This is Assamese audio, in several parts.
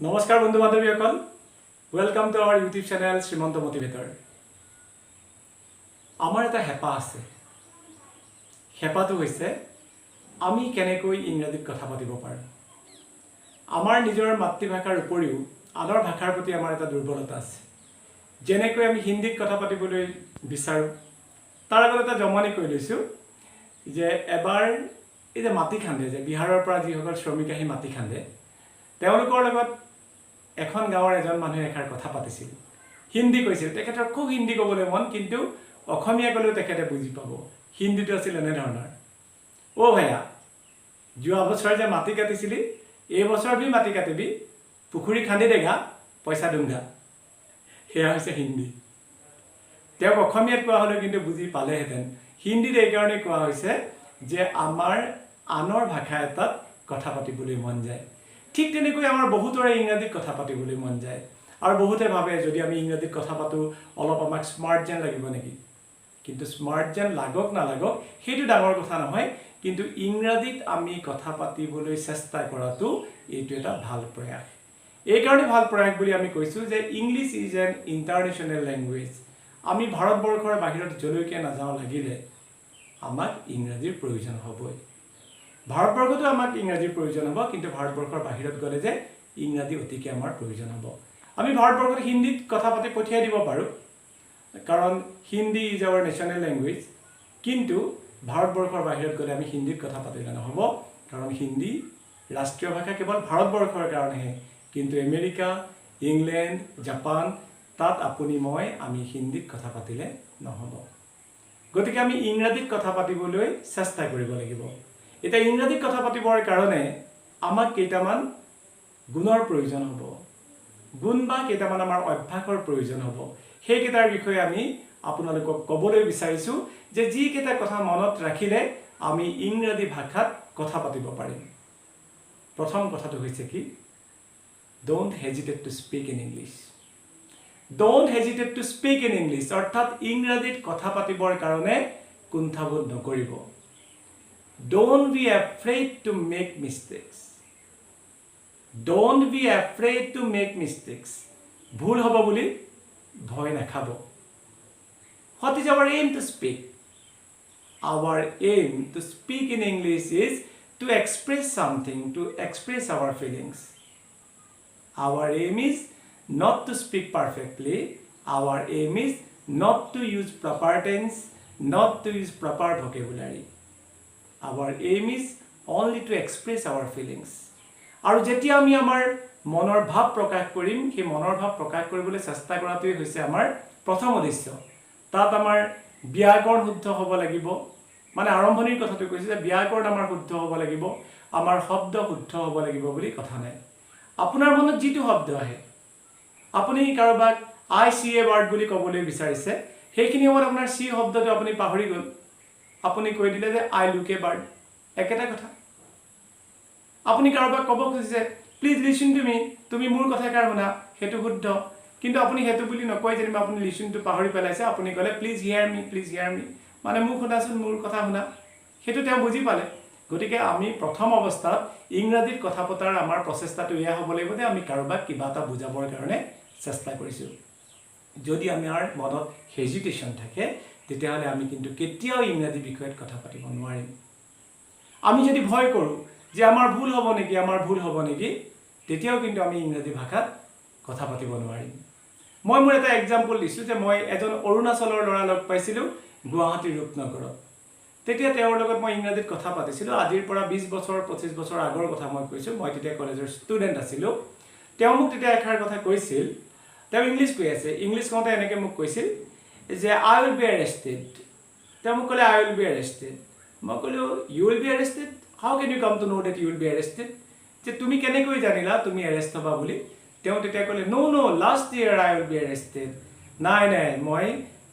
নমস্কাৰ বন্ধু বান্ধৱীসকল welcome to our YouTube channel Srimanta motivator আমাৰ এটা হেপা আছে হেপাটো হৈছে আমি কেনেকৈ ইংৰাজীত কথা পাতিব পাৰোঁ আমাৰ নিজৰ মাতৃভাষাৰ উপৰিও আনৰ ভাষাৰ প্ৰতি আমাৰ এটা দুৰ্বলতা আছে যেনেকৈ আমি হিন্দীত কথা পাতিবলৈ বিচাৰোঁ তাৰ আগত এটা জমনি কৈ লৈছোঁ যে এবাৰ এই যে মাটি খান্দে যে বিহাৰৰ পৰা যিসকল শ্ৰমিক আহি মাটি খান্দে তেওঁলোকৰ লগত এখন গাঁৱৰ এজন মানুহে এখাৰ কথা পাতিছিল হিন্দী কৈছিল তেখেতৰ খুব হিন্দী ক'বলৈ মন কিন্তু অসমীয়া ক'লেও তেখেতে বুজি পাব হিন্দীটো আছিল এনে ধৰণৰ অ ভাইয়া যোৱা বছৰ যে মাটি কাটিছিলি এই বছৰ বি মাটি কাটিবি পুখুৰী খান্দি দেগা পইচা দুংগা সেয়া হৈছে হিন্দী তেওঁক অসমীয়াত কোৱা হ'লে কিন্তু বুজি পালেহেঁতেন হিন্দীত এইকাৰণে কোৱা হৈছে যে আমাৰ আনৰ ভাষা এটাত কথা পাতিবলৈ মন যায় ঠিক তেনেকৈ আমাৰ বহুতৰে ইংৰাজীত কথা পাতিবলৈ মন যায় আৰু বহুতে ভাবে যদি আমি ইংৰাজীত কথা পাতো অলপ আমাক স্মাৰ্ট যেন লাগিব নেকি কিন্তু স্মাৰ্ট যেন লাগক না লাগক সেইটো ডাঙৰ কথা নহয় কিন্তু ইংৰাজীত আমি কথা পাতিবলৈ চেষ্টা কৰাটো এইটো এটা ভাল প্ৰয়াস এই কাৰণে ভাল প্ৰয়াস বুলি আমি কৈছো যে English is an international language আমি ভাৰতবৰ্ষৰ বাহিৰত জলৈকে নাযাওঁ লাগিলে আমাক ইংৰাজীৰ প্ৰয়োজন হ'বই ভাৰতবৰ্ষতো আমাক ইংৰাজীৰ প্ৰয়োজন হ'ব কিন্তু ভাৰতবৰ্ষৰ বাহিৰত গ'লে যে ইংৰাজী অতিকে আমাৰ প্ৰয়োজন হ'ব আমি ভাৰতবৰ্ষত হিন্দীত কথা পাতি পঠিয়াই দিব পাৰোঁ কাৰণ Hindi is our national language কিন্তু ভাৰতবৰ্ষৰ বাহিৰত গ'লে আমি হিন্দীত কথা পাতিলে নহ'ব কাৰণ হিন্দী ৰাষ্ট্ৰীয় ভাষা কেৱল ভাৰতবৰ্ষৰ কাৰণেহে কিন্তু আমেৰিকা ইংলেণ্ড জাপান তাত আপুনি মই আমি হিন্দীত কথা পাতিলে নহ'ব গতিকে আমি ইংৰাজীত কথা পাতিবলৈ চেষ্টা কৰিব লাগিব এটা ইংৰাজীত কথা পাতিবৰ কাৰণে আমাক কেইটামান গুণৰ প্ৰয়োজন হ'ব গুণ বা কেইটামান আমাৰ অভ্যাসৰ প্ৰয়োজন হ'ব সেই কেইটাৰ বিষয়ে আমি আপোনালোকক ক'বলৈ বিচাৰিছো যে যি কেইটা কথা মনত ৰাখিলে আমি ইংৰাজী ভাষাত কথা পাতিব পাৰিম প্ৰথম কথাটো হৈছে কি don't hesitate two speak in English don't hesitate two speak in English অৰ্থাৎ ইংৰাজীত কথা পাতিবৰ কাৰণে কুণ্ঠাবোধ নকৰিব Don't be afraid to make mistakes. Don't be afraid to make mistakes. ভুল হ'ব বুলি ভয় নাখাব What is our aim to speak? Our aim to speak in English is to express something, to express our feelings. Our aim is not to speak perfectly. Our aim is not to use proper tense, not to use proper vocabulary. Our aim is only to express our feelings. আৰু যেতিয়া আমি আমাৰ মনৰ ভাৱ প্ৰকাশ কৰিম সেই মনৰ ভাৱ প্ৰকাশ কৰিবলৈ চেষ্টা কৰাটোই হৈছে আমাৰ প্ৰথম উদ্দেশ্য তাত আমাৰ ব্যাকৰণ শুদ্ধ হ'ব লাগিব মানে আৰম্ভণিৰ কথাটো কৈছে যে ব্যাকৰণ আমাৰ শুদ্ধ হ'ব লাগিব আমাৰ শব্দ শুদ্ধ হ'ব লাগিব বুলি কথা নাই আপোনাৰ মনত যিটো শব্দ আহে আপুনি কাৰোবাক আই সি এ ৱাৰ্ড বুলি ক'বলৈ বিচাৰিছে সেইখিনি সময়ত আপোনাৰ সি শব্দটো আপুনি পাহৰি গ'ল আপুনি কৈ দিলে যে আই লুক এ বাৰ্ড একেটা কথা আপুনি কাৰোবাক ক'ব খুজিছে প্লিজ লিসন টু মি তুমি মোৰ কথাকাৰ শুনা হেতু শুদ্ধ কিন্তু আপুনি হেতু বুলি নকয় যেনিবা আপুনি লিসনটো পাহৰি পেলাইছে আপুনি ক'লে প্লিজ হিয়াৰ মি মানে মোক শুনাচোন মোৰ কথা শুনা হেতু তেওঁ বুজি পালে গতিকে আমি প্ৰথম অৱস্থাত ইংৰাজীত কথা পতাৰ আমাৰ প্ৰচেষ্টাটো এয়া হ'ব লাগিব যে আমি কাৰোবাক কিবা এটা বুজাবৰ কাৰণে চেষ্টা কৰিছো যদি আমাৰ মনত হেজিটেশ্যন থাকে তেতিয়াহ'লে আমি কিন্তু কেতিয়াও ইংৰাজী বিষয়ত কথা পাতিব নোৱাৰিম আমি যদি ভয় কৰোঁ যে আমাৰ ভুল হ'ব নেকি তেতিয়াও কিন্তু আমি ইংৰাজী ভাষাত কথা পাতিব নোৱাৰিম মই মোৰ এটা এক্সাম্পল দিছো যে মই এজন অৰুণাচলৰ ল'ৰা লগ পাইছিলো গুৱাহাটীৰ ৰূপনগৰত তেতিয়া তেওঁৰ লগত মই ইংৰাজীত কথা পাতিছিলো আজিৰ পৰা 20 বছৰ 25 বছৰ আগৰ কথা মই কৈছো মই তেতিয়া কলেজৰ ষ্টুডেণ্ট আছিলো তেওঁ মোক তেতিয়া এখাৰ কথা কৈছিল তেওঁ ইংলিছ কৈ আছে ইংলিছ কওঁতে এনেকৈ মোক কৈছিল যে I will be arrested. তেওঁ মোক ক'লে I will be arrested. মই ক'লো you will be arrested? How can you come to know that you will be arrested? যে তুমি কেনেকৈ জানিলা তুমি এৰেষ্ট হ'বা বুলি তেওঁ তেতিয়া ক'লে no last year I will be arrested. নাই মই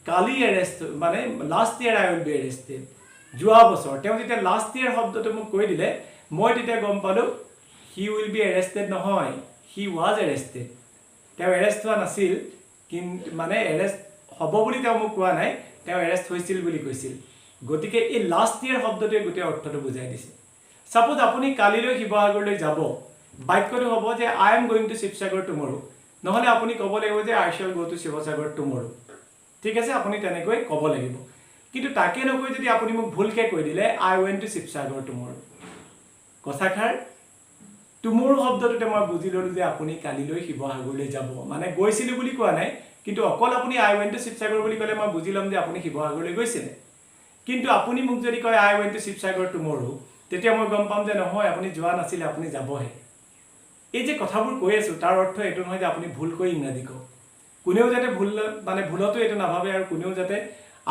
কালি এৰেষ্ট মানে last year I will be arrested. যোৱা বছৰ তেওঁ যেতিয়া last year শব্দটো মোক কৈ দিলে মই তেতিয়া গম পালো he will be arrested নহয় he was arrested. তেওঁ এৰেষ্ট হোৱা নাছিল কিন্তু মানে এৰেষ্ট হ'ব বুলি তেওঁ মোক কোৱা নাই তেওঁ এৰেষ্ট হৈছিল বুলি কৈছিল গতিকে এই লাষ্ট ইয়াৰ শব্দটোৱে গোটেই অৰ্থটো বুজাই দিছে সাপোজ আপুনি কালিলৈ শিৱসাগৰলৈ যাব বাক্যটো হ'ব যে I am going to Sivasagar tomorrow নহ'লে আপুনি ক'ব লাগিব যে I shall go to Sivasagar tomorrow ঠিক আছে আপুনি তেনেকৈ ক'ব লাগিব কিন্তু তাকে নকৈ যদি আপুনি মোক ভুলকৈ কৈ দিলে আই ৱেন্ট টু শিৱসাগৰ টুমৰো কথাষাৰ টুমৰো শব্দটোতে মই বুজি ল'লোঁ যে আপুনি কালিলৈ শিৱসাগৰলৈ যাব মানে গৈছিলোঁ বুলি কোৱা নাই কিন্তু অকল আপুনি আই ৱেন্ট টু শিৱসাগৰ বুলি ক'লে মই বুজি ল'ম যে আপুনি শিৱসাগৰলৈ গৈছিলে কিন্তু আপুনি মোক যদি কয় আই ৱেন্ট টু শিৱসাগৰ টুমৰো তেতিয়া মই গম পাম যে নহয় আপুনি যোৱা নাছিলে আপুনি যাবহে এই যে কথাবোৰ কৈ আছোঁ তাৰ অৰ্থ এইটো নহয় যে আপুনি ভুলকৈ ইংৰাজী কওক কোনেও যাতে ভুলতো এইটো নাভাবে আৰু কোনেও যাতে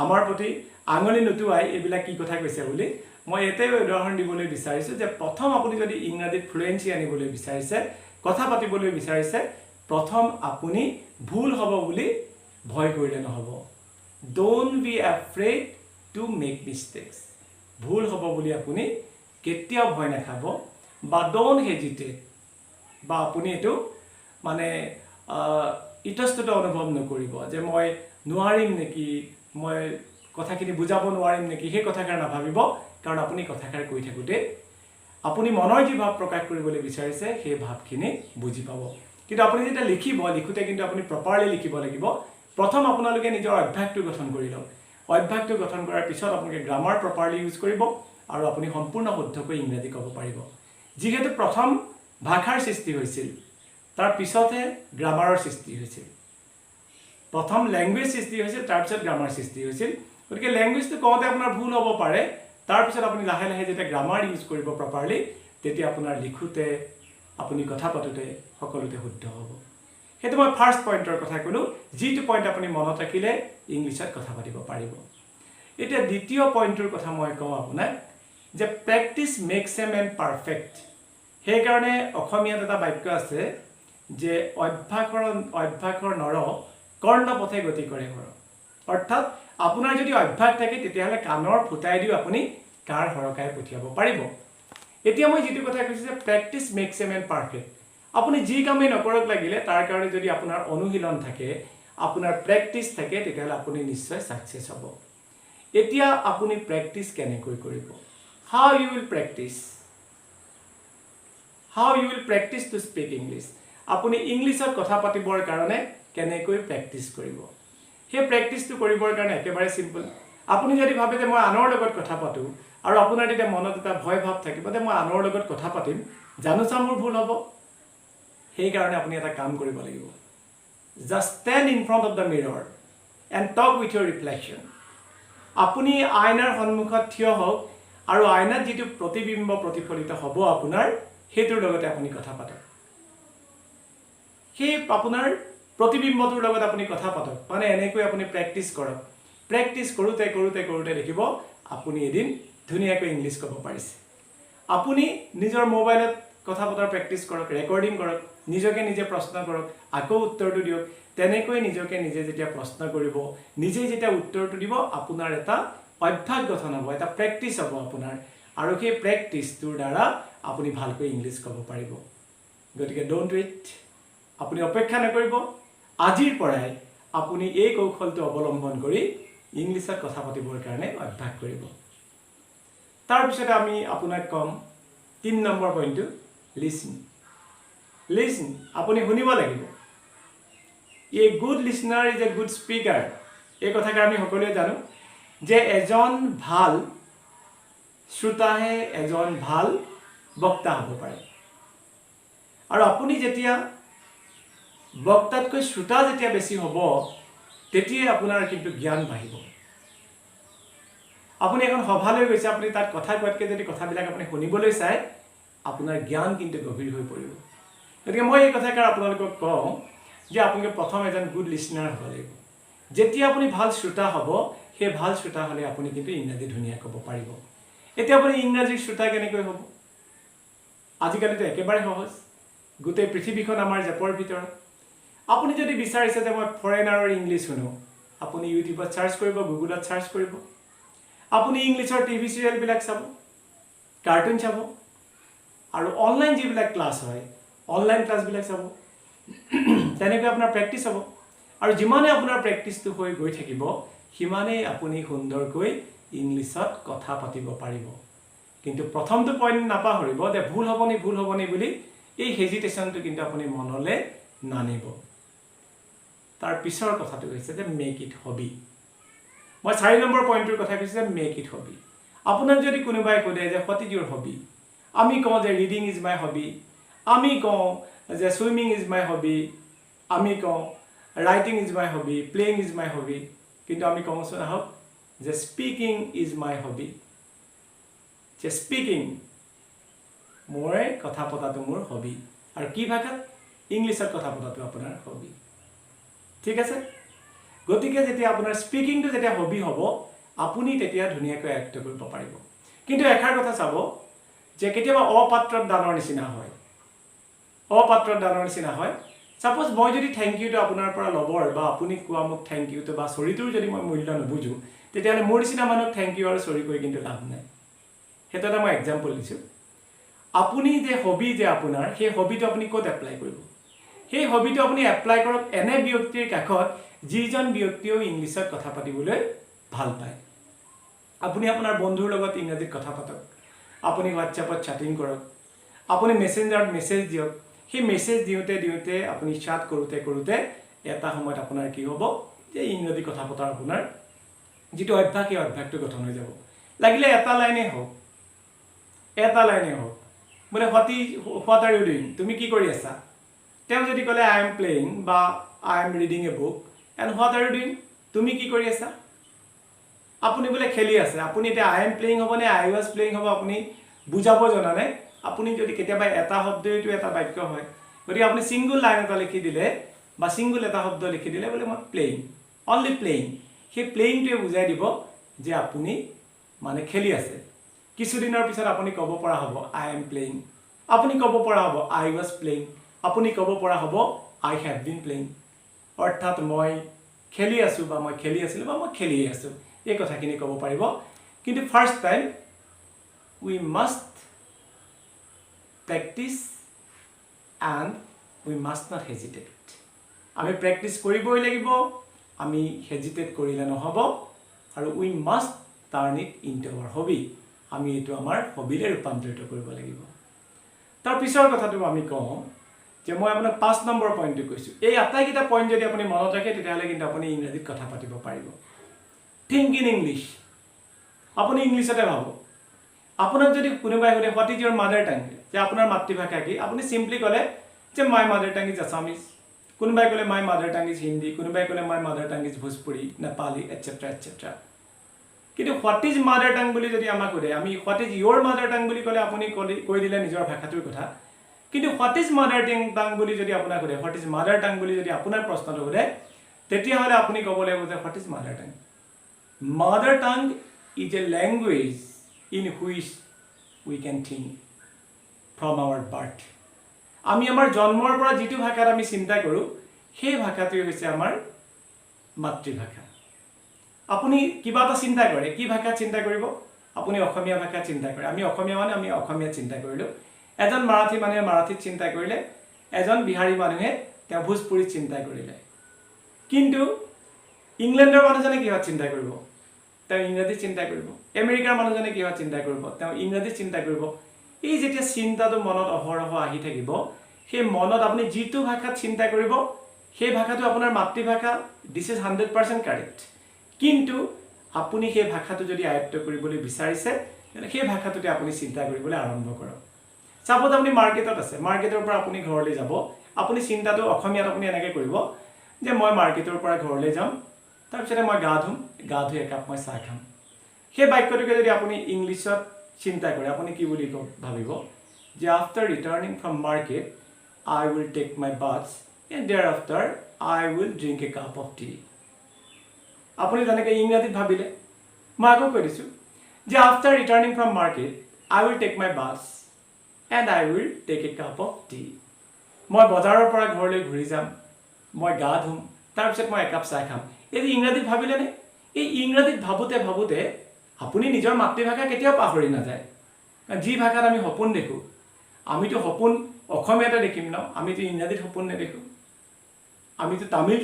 আমাৰ প্ৰতি আঙুলি নুটুৱাই এইবিলাক কি কথা কৈছে বুলি মই এটাই উদাহৰণ দিবলৈ বিচাৰিছোঁ যে প্ৰথম আপুনি যদি ইংৰাজীত ফ্লুৱেঞ্চি আনিবলৈ বিচাৰিছে কথা পাতিবলৈ বিচাৰিছে প্ৰথম আপুনি ভুল হ'ব বুলি ভয় কৰিলে নহ'ব don't be afraid to make mistakes ভুল হ'ব বুলি আপুনি কেতিয়াও ভয় নাখাব বা ডোন্ট হেজিটেট বা আপুনি এইটো মানে ইতস্তত অনুভৱ নকৰিব যে মই নোৱাৰিম নেকি মই কথাখিনি বুজাব নোৱাৰিম নেকি সেই কথাষাৰ নাভাবিব কাৰণ আপুনি কথাষাৰ কৈ থাকোঁতে আপুনি মনৰ যি ভাৱ প্ৰকাশ কৰিবলৈ বিচাৰিছে সেই ভাৱখিনি বুজি পাব কিন্তু আপুনি যেতিয়া লিখোঁতে কিন্তু আপুনি প্ৰপাৰলি লিখিব লাগিব প্ৰথম আপোনালোকে নিজৰ অভ্যাসটো গঠন কৰি লওক অভ্যাসটো গঠন কৰাৰ পিছত আপোনালোকে গ্ৰামাৰ প্ৰপাৰলি ইউজ কৰিব আৰু আপুনি সম্পূৰ্ণ শুদ্ধকৈ ইংৰাজী ক'ব পাৰিব যিহেতু প্ৰথম ভাষাৰ সৃষ্টি হৈছিল তাৰ পিছতহে গ্ৰামাৰৰ সৃষ্টি হৈছিল প্ৰথম ল্যাঙ্গুৱেজ সৃষ্টি হৈছিল তাৰ পিছত গ্ৰামাৰ সৃষ্টি হৈছিল গতিকে ল্যাঙ্গুৱেজটো কওঁতে আপোনাৰ ভুল হ'ব পাৰে তাৰ পিছত আপুনি লাহে লাহে যেতিয়া গ্ৰামাৰ ইউজ কৰিব প্ৰপাৰলি তেতিয়া আপোনাৰ লিখোঁতে আপুনি কথা পাতোঁতে সকলোতে শুদ্ধ হ'ব সেইটো মই ফাৰ্ষ্ট পইণ্টৰ কথা ক'লোঁ যিটো পইণ্ট আপুনি মনত ৰাখিলে ইংলিছত কথা পাতিব পাৰিব এতিয়া দ্বিতীয় পইণ্টৰ কথা মই কওঁ আপোনাক যে practice makes a man perfect সেইকাৰণে অসমীয়াত এটা বাক্য আছে যে অভ্যাসৰ নৰ কৰ্ণপথে গতি কৰে ঘৰ অৰ্থাৎ আপোনাৰ যদি অভ্যাস থাকে তেতিয়াহ'লে কাণৰ ফুটাই দিও আপুনি কাৰ হৰকাই পঠিয়াব পাৰিব এতিয়া মই যেটো কথা কৈছো যে practice makes a man perfect আপুনি যি কামেই নকৰক লাগিলে তাৰ কাৰণে যদি আপোনাৰ অনুশীলন থাকে আপোনাৰ প্ৰেক্টিচ থাকে তেতিয়াহ'লে আপুনি নিশ্চয় সাকসেস হ'ব এতিয়া আপুনি প্ৰেক্টিচ কেনেকৈ কৰিব how you will practice to speak English আপুনি ইংলিশত কথা পাতিবৰ কাৰণে কেনেকৈ প্ৰেক্টিচ কৰিব সেই প্ৰেক্টিচটো কৰিবৰ কাৰণে একেবাৰে সিম্পল আপুনি যদি ভাবে যে মই আনৰ লগত কথা পাতো আৰু আপোনাৰ এটা মনত এটা ভয় ভাৱ থাকিব যে মই আনৰ লগত কথা পাতিম জানো মোৰ ভুল হ'ব সেই কাৰণে আপুনি এটা কাম কৰিব লাগিব just stand in front of the mirror and talk with your reflection আপুনি আইনাৰ সন্মুখত থিয় হওক আৰু আইনাত যেটো প্ৰতিবিম্ব প্ৰতিফলিত হ'ব আপোনাৰ হেতুৰ লগতে আপুনি কথা পাতক সেই আপোনাৰ প্ৰতিবিম্বটোৰ লগত আপুনি কথা পাতক মানে এনেকৈ আপুনি প্ৰেক্টিচ কৰক প্ৰেক্টিচ কৰোতে দেখিব আপুনি এদিন ধুনিয়াকৈ ইংলিশ ক'ব পাৰিছে আপুনি নিজৰ মোবাইলত কথা পতাৰ প্ৰেক্টিচ কৰক ৰেকৰ্ডিং কৰক নিজকে নিজে প্ৰশ্ন কৰক আকৌ উত্তৰটো দিয়ক তেনেকৈ নিজকে নিজে যেতিয়া প্ৰশ্ন কৰিব নিজে যেতিয়া উত্তৰটো দিব আপোনাৰ এটা অভ্যাস গঠন হ'ব এটা প্ৰেক্টিচ হ'ব আপোনাৰ আৰু সেই প্ৰেক্টিচটোৰ দ্বাৰা আপুনি ভালকৈ ইংলিশ ক'ব পাৰিব গতিকে ডোন্ট ৱেট আপুনি অপেক্ষা নকৰিব আজিৰ পৰাই আপুনি এই কৌশলটো অৱলম্বন কৰি ইংলিশত কথা পাতিবৰ কাৰণে অভ্যাস কৰিব তাৰ পিছত আমি আপোনাক কম 3 নম্বৰ পইণ্টটো লিসন আপুনি শুনিব লাগিব a good listener is a good speaker এই কথাকে আমি সকলোৱে জানো যে এজন ভাল শ্ৰোতাহে এজন ভাল বক্তা হ'ব পাৰে আৰু আপুনি যেতিয়া বক্তাতকৈ শ্ৰোতা যেতিয়া বেছি হ'ব তেতিয়া আপোনাৰ কিন্তু জ্ঞান বাঢ়িব আপুনি এখন সভালৈ গৈছে আপুনি তাত কথা কোৱাতকৈ যদি কথাবিলাক আপুনি শুনিবলৈ চাই আপোনাৰ জ্ঞান কিন্তু গভীৰ হৈ পৰিব গতিকে মই এই কথাকাৰ আপোনালোকক কওঁ যে আপুনি প্ৰথম এজন গুড লিসনাৰ হ'ব লাগিব যেতিয়া আপুনি ভাল শ্ৰোতা হ'ব সেই ভাল শ্ৰোতা হ'লে আপুনি কিন্তু ইংৰাজী ধুনীয়া ক'ব পাৰিব এতিয়া আপুনি ইংৰাজীৰ শ্ৰোতা কেনেকৈ হ'ব আজিকালিতো একেবাৰে সহজ গোটেই পৃথিৱীখন আমাৰ জেপৰ ভিতৰত আপুনি যদি বিচাৰিছে যে মই ফৰেনাৰৰ ইংলিশ শুনো আপুনি ইউটিউবত সাৰ্চ কৰিব গুগলত সাৰ্চ কৰিব আপুনি ইংলিশৰ টিভি সিৰিয়েল বিলাক চাব কাৰ্টুন চাব আৰু অনলাইন যিবিলাক ক্লাছ হয় অনলাইন ক্লাছ বিলাক চাব তেনেকৈ আপোনাৰ প্ৰেক্টিচ হ'ব আৰু যিমানে আপোনাৰ প্ৰেক্টিচটো হৈ গৈ থাকিব সিমানে আপুনি সুন্দৰকৈ ইংলিশত কথা পাতিব পাৰিব কিন্তু প্ৰথমটো পইণ্ট নাপাহৰিব যে ভুল হ'বনি বুলি এই হেজিটেশনটো কিন্তু আপুনি মনলে নানিব তাৰ পিছৰ কথাটো হৈছে যে মেক ইট হবি মই 4 নম্বৰ পইণ্টৰ কথা কৈছো যে মেক ইট হবি আপোনাক যদি কোনোবাই কয় যে হোৱাট ইজ ইউৰ হবি আমি কওঁ যে ৰিডিং ইজ মাই হবি আমি কওঁ যে সুইমিং ইজ মাই হবি আমি কওঁ writing is my hobby playing is my hobby কিন্তু আমি কওঁ আহক যে স্পিকিং ইজ মাই হবি যে স্পিকিং মই কথা পতাটো মোৰ হবি আৰু কি ভাষাত ইংলিছত কথা পতাটো আপোনাৰ হবি ঠিক আছে গতিকে যেতিয়া আপোনাৰ স্পিকিংটো যেতিয়া হবি হ'ব আপুনি তেতিয়া ধুনীয়াকৈ আয়ত্ত কৰিব পাৰিব কিন্তু এখাৰ কথা চাব যে কেতিয়াবা অপাত্ৰত দানৰ নিচিনা হয় অপাত্ৰত দানৰ নিচিনা হয় সাপোজ মই যদি থ্যাংক ইউ তো আপোনাৰ পৰা লবৰ বা আপুনি কোৱা মোক থ্যাংক ইউ তো বা সৰিটোৰ যদি মই মূল্য নবুজো তেতিয়ালে মোৰ নিচিনা মানুহক থ্যাংক ইউ আৰু সৰি কৈ কিন্তু লাভ নাই হেতু এটা মই এক্সাম্পল দিছো আপুনি যে হবি যে আপোনাৰ সেই হবিটো আপুনি ক'ত এপ্লাই কৰিব সেই হবিটো আপুনি এপ্লাই কৰক এনে ব্যক্তিৰ কাষত যিজন ব্যক্তিও ইংলিছত কথা পাতিবলৈ ভাল পায় আপুনি আপোনাৰ বন্ধুৰ লগত ইংৰাজীত কথা পাতক আপুনি হোৱাটছএপত চ্যাটিং কৰক আপুনি মেসেঞ্জাৰত মেসেজ দিয়ক সেই মেসেজ দিওতে আপুনি chat কৰোতে এটা সময়ত আপোনাৰ কি হ'ব যে ইংৰাজী কথা পতাৰ আপোনাৰ যেটো অভ্যাস এই অভ্যাসটো গঠন হৈ যাব লাগিলে এটা লাইনে হোক বলে what are you doing তুমি কি কৰি আছা তেওঁ যদি কলে I am playing বা I am reading a book and what are you doing তুমি কি কৰি আছা আপুনি বলে খেলি আছে আপুনি এটা I am playing হ'ব নে I was playing হ'ব আপুনি বুজাব জনা নাই আপুনি যদি কেতিয়াবা এটা শব্দটো এটা বাক্য হয় গতি আপুনি সিঙ্গল লাইন এটা লিখি দিলে বা সিঙ্গল এটা শব্দ লিখি দিলে বলে মই প্লেইং অনলি প্লেইং হে প্লেইংটো বুজাই দিব যে আপুনি মানে খেলি আছে কিছুদিনৰ পিছত আপুনি ক'ব পৰা হ'ব I am playing আপুনি ক'ব পৰা হ'ব I was playing আপুনি ক'ব পৰা হ'ব I have been playing অৰ্থাৎ মই খেলি আছো বা মই খেলি আছিল বা মই খেলি আছো এই কথাখিনি ক'ব পাৰিব কিন্তু first time we must practice and we must not hesitate আমি প্র্যাকটিস কৰিবই লাগিব আমি হেজিটেট কৰিলে নহব আৰু we must turn it into our hobby আমি এটো আমাৰ হবিলে ৰূপান্তৰিত কৰিব লাগিব তাৰ পিছৰ কথাটো আমি কওঁ যে মই আপোনাক 5 নম্বৰ পইণ্টটো কৈছো এই আটাইকিটা পইণ্ট যদি আপুনি মনত ৰাখে তেতিয়াহলে কিন্তু আপুনি ইংৰাজীত কথা পাতিব পাৰিব think in english আপুনি ইংলিশতে ভাবক আপোনাক যদি কোনোবাই কয় what is your mother tongue যে আপোনাৰ মাতৃভাষা কি আপুনি সিম্পলি কলে যে my mother tongue is assamese কোনোবাই কলে my mother tongue is hindi কোনোবাই কলে my mother tongue is bhojpuri nepali etc কিন্তু what is mother tongue বুলি যদি আমাক কয় আমি what is your mother tongue বুলি কলে আপুনি কৈ দিলে নিজৰ ভাষাটোৰ কথা কিন্তু what is mother tongue বুলি যদি আপোনাক কয় what is mother tongue বুলি যদি আপোনাৰ প্ৰশ্নটো কৰে তেতিয়া হলে আপুনি ক'ব লাগিব যে what is mother tongue mother tongue is a language in which we can think from our birth আমি আমাৰ জন্মৰ পৰা যেটো ভাষাত আমি চিন্তা কৰো সেই ভাষাটোই হৈছে আমাৰ মাতৃভাষা আপুনি কিবা এটা চিন্তা কৰে কি ভাষা চিন্তা কৰিব আপুনি অসমীয়া ভাষা চিন্তা কৰে আমি অসমীয়া মানে আমি অসমীয়া চিন্তা কৰিলো এজন মাৰাঠী মানুহে মাৰাঠীত চিন্তা কৰিলে এজন বিহাৰী মানুহে তেওঁ ভোজপুৰীত চিন্তা কৰিলে কিন্তু ইংলেণ্ডৰ মানুহজনে কিহত চিন্তা কৰিব তেওঁ ইংৰাজী চিন্তা কৰিব আমেৰিকাৰ মানুহজনে কিহত চিন্তা কৰিব তেওঁ ইংৰাজী চিন্তা কৰিব এই যেতিয়া চিন্তাটো মনত অহৰহ আহি থাকিব সেই মনত আপুনি যেটো ভাষাত চিন্তা কৰিব সেই ভাষাটো আপোনাৰ মাতৃভাষা দিস ইজ 100% কাৰেক্ট কিন্তু আপুনি সেই ভাষাটো যদি আয়ত্ত কৰিবলৈ বিচাৰিছে তেনে সেই ভাষাটোতে আপুনি চিন্তা কৰিবলৈ আৰম্ভ কৰক সাপোজ আপুনি মাৰ্কেটত আছে মাৰ্কেটৰ পৰা আপুনি ঘৰলৈ যাব আপুনি চিন্তাটো অসমীয়াত আপুনি এনেকৈ কৰিব যে মই মাৰ্কেটৰ পৰা ঘৰলৈ যাম তাৰ পিছতে মই গা ধুই একাপ মই চাহ খাম সেই বাক্যটোকে যদি আপুনি ইংলিশত চিন্তা কৰে আপুনি কি বুলি ভাবিব যে after returning from market I will take my bath and thereafter I will drink a cup of tea আপুনি জানেকে ইংৰাজীত ভাবিলে মই আকৌ কৈ দিছো যে after returning from market I will take my bath and I will take a cup of tea মই বজাৰৰ পৰা ঘৰলৈ ঘূৰি যাম মই গা ধুম তাৰ পিছত মই একাপ চাহ খাম এই ইংৰাজীত ভাবিলে নে এই ইংৰাজীত ভাবুতে আপুনি নিজৰ মাতৃভাষা কেতিয়াও পাহৰি না যায় যি ভাষাত আমি সপোন দেখো আমিতো সপোন অসমীয়াতে দেখিম ন আমিতো ইংৰাজীত সপোন নেদেখো আমিতো তামিল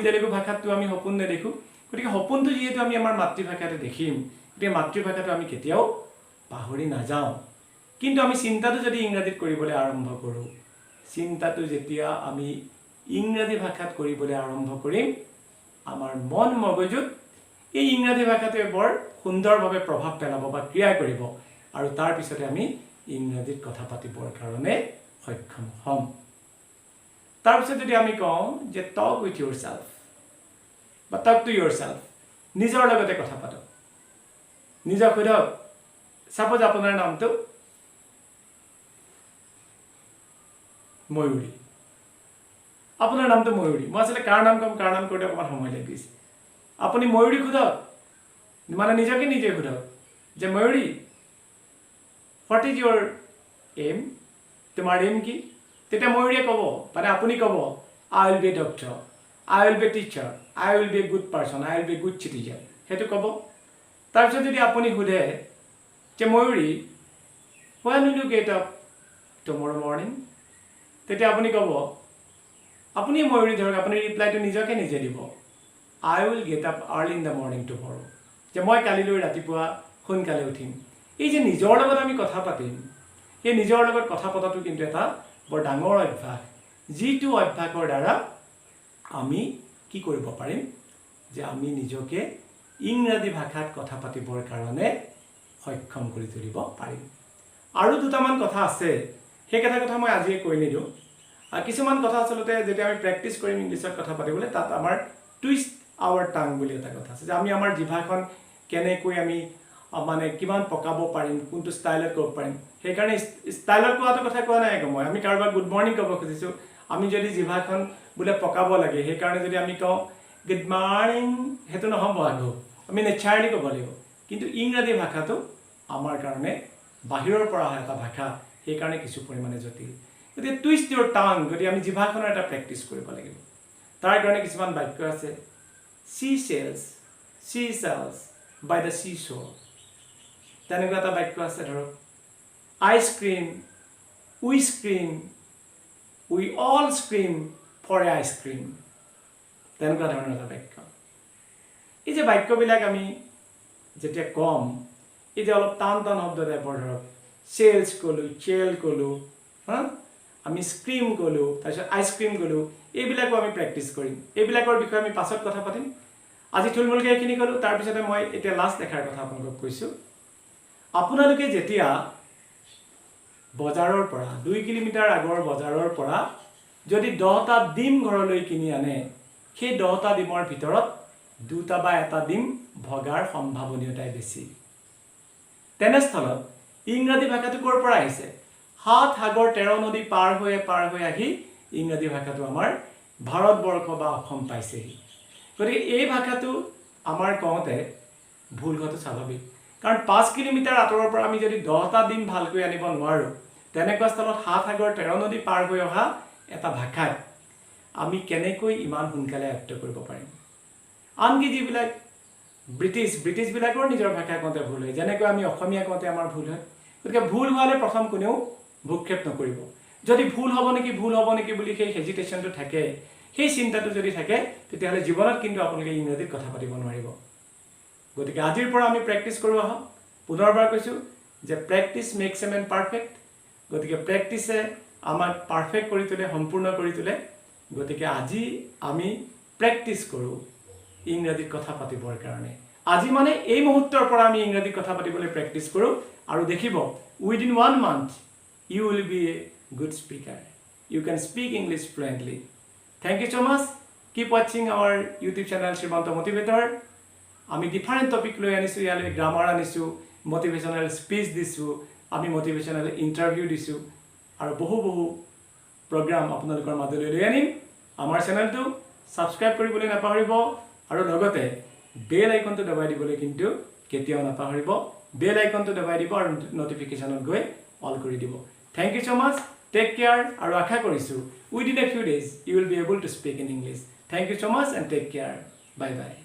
তেলেগু ভাষাতটো আমি সপোন নেদেখো গতিকে সপোনটো যেহেতু আমি আমাৰ মাতৃভাষাতে দেখিম গতিকে মাতৃভাষাটো আমি কেতিয়াও পাহৰি না যাওঁ কিন্তু আমি চিন্তাটো যদি ইংৰাজীত কৰিবলৈ আৰম্ভ কৰোঁ, চিন্তাটো যেতিয়া আমি ইংৰাজী ভাষাত কৰিবলৈ আৰম্ভ কৰিম, আমাৰ মন মগজুত এই ইংৰাজী ভাষাটোৱে বৰ সুন্দৰভাৱে প্ৰভাৱ পেলাব বা ক্ৰিয়া কৰিব, আৰু তাৰ পিছতে আমি ইংৰাজীত কথা পাতিবৰ কাৰণে সক্ষম হ'ম। তাৰপিছত যদি আমি কওঁ যে টক উইথ ইউৰ চেল্ফ বা টক টু ইউৰ চেল্ফ, নিজৰ লগতে কথা পাতক। নিজক সোধক, ছাপোজ আপোনাৰ নামটো ময়ূৰী, আপোনাৰ নামটো ময়ূৰী। মই আচলতে কাৰ নাম ক'ম, কাৰ নাম কৰোঁতে অকণমান সময় লাগিছে। আপুনি ময়ূৰী সোধক, মানে নিজকে নিজে সোধক যে Mayuri, what is your aim, তোমাৰ এম কি? তেতিয়া ময়ূৰীয়ে ক'ব, মানে আপুনি ক'ব, I will be a doctor, I will be a teacher, I will be a good person, I will be a good citizen, সেইটো ক'ব। তাৰপিছত যদি আপুনি সোধে যে ময়ূৰী, when will you get up tomorrow morning, তেতিয়া আপুনি ক'ব, আপুনি ময়ূৰী ধৰক, আপুনি ৰিপ্লাইটো নিজকে নিজে দিব, I will get up early in the morning tomorrow, যে মই কালিলৈ ৰাতিপুৱা সোনকালে উঠিম। এই যে নিজৰ লগত আমি কথা পাতিম, সেই নিজৰ লগত কথা পতাটো কিন্তু এটা বৰ ডাঙৰ অভ্যাস, যিটো অভ্যাসৰ দ্বাৰা আমি কি কৰিব পাৰিম, যে আমি নিজকে ইংৰাজী ভাষাত কথা পাতিবৰ কাৰণে সক্ষম কৰি তুলিব পাৰিম। আৰু দুটামান কথা আছে, সেইকেইটা কথা মই আজিয়ে কৈ নিদিওঁ। কিছুমান কথা আচলতে যেতিয়া আমি প্ৰেক্টিছ কৰিম ইংলিছত কথা পাতিবলৈ, তাত আমাৰ টুইষ্ট আৱাৰ টাং বুলি এটা কথা আছে, যে আমি আমাৰ জিভাখন কেনেকৈ আমি মানে কিমান পকাব পাৰিম, কোনটো ষ্টাইলত ক'ব পাৰিম। সেইকাৰণে ষ্টাইলত কোৱাটো কথা কোৱা নাই আকৌ মই, আমি কাৰোবাক গুড মৰ্ণিং ক'ব খুজিছোঁ, আমি যদি জিভাখন বোলে পকাব লাগে, সেইকাৰণে যদি আমি কওঁ গুড মৰ্ণিং, সেইটো নহ'ব, আকৌ আমি নেচাৰেলি ক'ব লাগিব। কিন্তু ইংৰাজী ভাষাটো আমাৰ কাৰণে বাহিৰৰ পৰা অহা এটা ভাষা, সেইকাৰণে কিছু পৰিমাণে জটিল। গতিকে টুইষ্ট ইউৰ টাং, গতিকে আমি জিভাখনৰ এটা প্ৰেক্টিছ কৰিব লাগিব। তাৰ কাৰণে কিছুমান বাক্য আছে, she sells by the sea shore, তেনেকুৱা এটা বাক্য আছে ধৰক, ice cream, we scream, we all scream for a ice cream, তেনেকুৱা ধৰণৰ এটা বাক্য। এই যে বাক্যবিলাক আমি যেতিয়া ক'ম, এই যে অলপ টান টান শব্দ টাইপৰ ধৰক, চেলছ ক'লোঁ, চেল ক'লোঁ, আমি স্ক্ৰীম ক'লোঁ, তাৰপিছত আইচক্ৰীম ক'লোঁ, এইবিলাকো আমি প্ৰেক্টিছ কৰিম। এইবিলাকৰ বিষয়ে আমি পাছত কথা পাতিম। আজি থুলমূলকৈ এইখিনি ক'লোঁ। তাৰপিছতে মই এতিয়া লাষ্ট দেখাৰ কথা আপোনালোকক কৈছোঁ। আপোনালোকে যেতিয়া বজাৰৰ পৰা 2 কিলোমিটাৰ আগৰ বজাৰৰ পৰা যদি 10টা ডিম ঘৰলৈ কিনি আনে, সেই 10টা ডিমৰ ভিতৰত 2টা বা 1টা ডিম ভগাৰ সম্ভাৱনীয়তাই বেছি। তেনেস্থলত ইংৰাজী ভাষাটো ক'ৰ পৰা আহিছে? 7 সাগৰ 13 নদী পাৰ হৈ আহি ইংৰাজী ভাষাটো আমাৰ ভাৰতবৰ্ষ বা অসম পাইছেহি। গতিকে এই ভাষাটো আমাৰ কওঁতে ভুল হোৱাটো স্বাভাৱিক, কাৰণ 5 কিলোমিটাৰ আঁতৰৰ পৰা আমি যদি 10টা ডিম ভালকৈ আনিব নোৱাৰোঁ, তেনেকুৱা স্থলত 7 সাগৰ 13 নদী পাৰ হৈ অহা এটা ভাষাত আমি কেনেকৈ ইমান সোনকালে আয়ত্ত কৰিব পাৰিম? আনকি যিবিলাক ব্ৰিটিছবিলাকৰ নিজৰ ভাষা কওঁতে ভুল হয়, যেনেকৈ আমি অসমীয়া কওঁতে আমাৰ ভুল হয়। গতিকে ভুল হোৱালে প্ৰথম কোনেও ভূক্ষেপ নকৰিব। যদি ভুল হ'ব নেকি বুলি সেই হেজিটেশ্যনটো থাকে, সেই চিন্তাটো যদি থাকে, তেতিয়াহ'লে জীৱনত কিন্তু আপোনালোকে ইংৰাজীত কথা পাতিব নোৱাৰিব। গতিকে আজিৰ পৰা আমি প্ৰেক্টিছ কৰোঁ আহক। পুনৰবাৰ কৈছোঁ যে practice makes a man perfect. গতিকে প্ৰেক্টিছে আমাক পাৰফেক্ট কৰি তোলে, সম্পূৰ্ণ কৰি তোলে। গতিকে আজি আমি প্ৰেক্টিছ কৰোঁ ইংৰাজীত কথা পাতিবৰ কাৰণে। আজি মানে এই মুহূৰ্তৰ পৰা আমি ইংৰাজীত কথা পাতিবলৈ প্ৰেক্টিছ কৰোঁ, আৰু দেখিব within 1 month you will be a good speaker. You can speak English fluently. Thank you so much. Keep watching our YouTube channel Srimanto Motivator. আমি ডিফাৰেণ্ট টপিক লৈ আনিছোঁ, ইয়ালৈ গ্ৰামাৰ আনিছোঁ, মটিভেশ্যনেল স্পীচ দিছোঁ, আমি মটিভেশ্যনেল ইণ্টাৰভিউ দিছোঁ, আৰু বহু প্ৰগ্ৰাম আপোনালোকৰ মাজলৈ লৈ আনিম। আমাৰ চেনেলটো ছাবস্ক্ৰাইব কৰিবলৈ নাপাহৰিব, আৰু লগতে বেল আইকনটো দবাই দিবলৈ কিন্তু কেতিয়াও নাপাহৰিব। বেল আইকনটো দবাই দিব আৰু নটিফিকেশ্যনত গৈ অল কৰি দিব। Thank you so much. Take care, আৰু আশা কৰিছোঁ within a few days you will be able to speak in English. Thank you so much and take care. Bye bye.